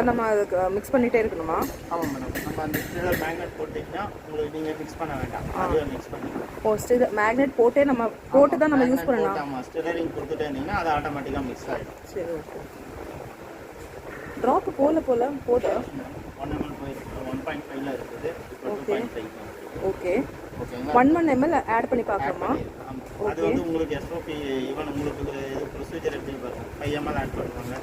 நம்ம அதுக்கு மிக்ஸ் பண்ணிகிட்டே இருக்கணுமா? ஆமாம் மேடம். நம்ம அந்த ஸ்டிரர் மேக்னெட் போட்டிங்கன்னா உங்களுக்கு நீங்கள் மிக்ஸ் பண்ண வேண்டாம், அதுவே மிக்ஸ் பண்ணிக்கலாம். ஓ, ஸ்டிரர் மேக்னெட் போட்டு தான் நம்ம யூஸ் பண்ணலாம். ஆமாம், ஸ்டிரரிங் கொடுத்துட்டே இருந்தீங்கன்னா அது ஆட்டோமேட்டிக்காக மிக்ஸ் ஆகிடும். சரி, ஓகே. ட்ராப்பு போதா 1 ml போயிருக்கு, 1.5ல இருக்குது. Okay okay. ஓகேங்களா? 1 ml ஆட் பண்ணி பார்க்கலாமா? அது வந்து உங்களுக்கு எஸ்ஓபி ஈவன் உங்களுக்கு இது ப்ரொசீஜர் எப்படி பாருங்க. 5 ml ஆட் பண்ணுவாங்க,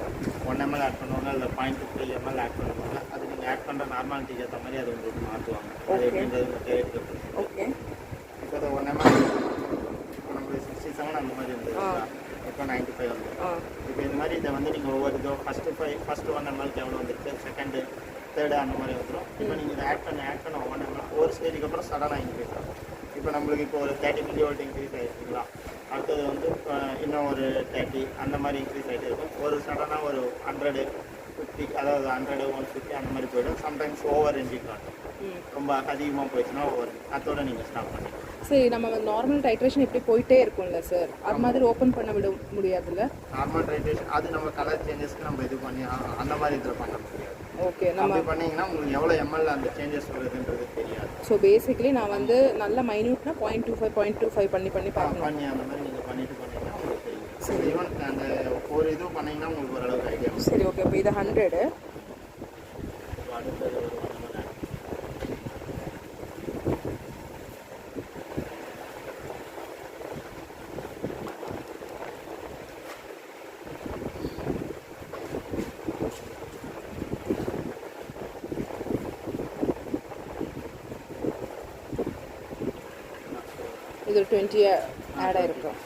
1 ml ஆட் பண்ணுவாங்க, இல்லை 0.3 ml ஆட் பண்ணுவாங்க. அது நீங்கள் ஆட் பண்ணுற நார்மாலிட்டிக்கு ஏற்ற மாதிரி அது உங்களுக்கு மாற்றுவாங்க. அது எப்படின்றது ஓகே. இப்போ அது 1 ml நம்மளுக்கு 67 அந்த மாதிரி இருந்தது, இப்போ 95 வந்து. இப்போ இந்த மாதிரி இதை வந்து நீங்கள் ஒவ்வொரு இதோ ஃபஸ்ட்டு 1 ml எவ்வளோ வந்துருக்கு, செகண்டு தேர்டு அந்த மாதிரி வந்துடும். இப்போ நீங்கள் இதை ஆட் பண்ண 1 ml ஒரு ஸ்டேஜுக்கு அப்புறம் சடனாக இன்க்ரீஸ் ஆகும். இப்போ நம்மளுக்கு இப்போ ஒரு 30 mV இன்க்ரீஸ் ஆகிருக்குங்களா, அடுத்தது வந்து இன்னும் ஒரு 30 அந்த மாதிரி இன்க்ரீஸ் ஆகிட்டே இருக்கும். ஒரு சடனாக ஒரு 150, அதாவது 100, 150 அந்த மாதிரி போய்டும். சம்டைம்ஸ் ஓவர் என்ஜின் காட்டும், ரொம்ப அதிகமாக போயிடுச்சுன்னா ஓவர், அதோட நீங்கள் ஸ்டாப் பண்ணிக்கலாம். சரி, நம்ம நார்மல் டைட்ரேஷன் இப்படி போயிட்டே இருக்கும்ல சார், அது மாதிரி ஓப்பன் பண்ண விட முடியாதுல்ல? நார்மல் டைட்ரேஷன் அது நம்ம கலர் சேஞ்சஸ்க்கு நம்ம இது பண்ணி அந்த மாதிரி இதில் பண்ண முடியாது. ஓகே, நம்ம பண்ணீங்கன்னா உங்களுக்கு எவ்வளோ எம்எல் அந்த சேஞ்சஸ் வருதுன்றது தெரியாது. ஸோ பேசிக்கலி நான் வந்து நல்ல மைன்யூட்னா 0.25 பண்ணி பார்க்கணும். பண்ணி அந்த மாதிரி நீங்கள் பண்ணீங்கன்னா உங்களுக்கு தெரியும். சரி, ஈவன் அந்த ஒரு இதுவும் பண்ணீங்கன்னா உங்களுக்கு ஓரளவுக்கு ஐடியா. சரி, ஓகே. இப்போ இது 100. அடுத்தது ஒரு 1 ml இது 20 ஆட் ஆகிருக்கும்.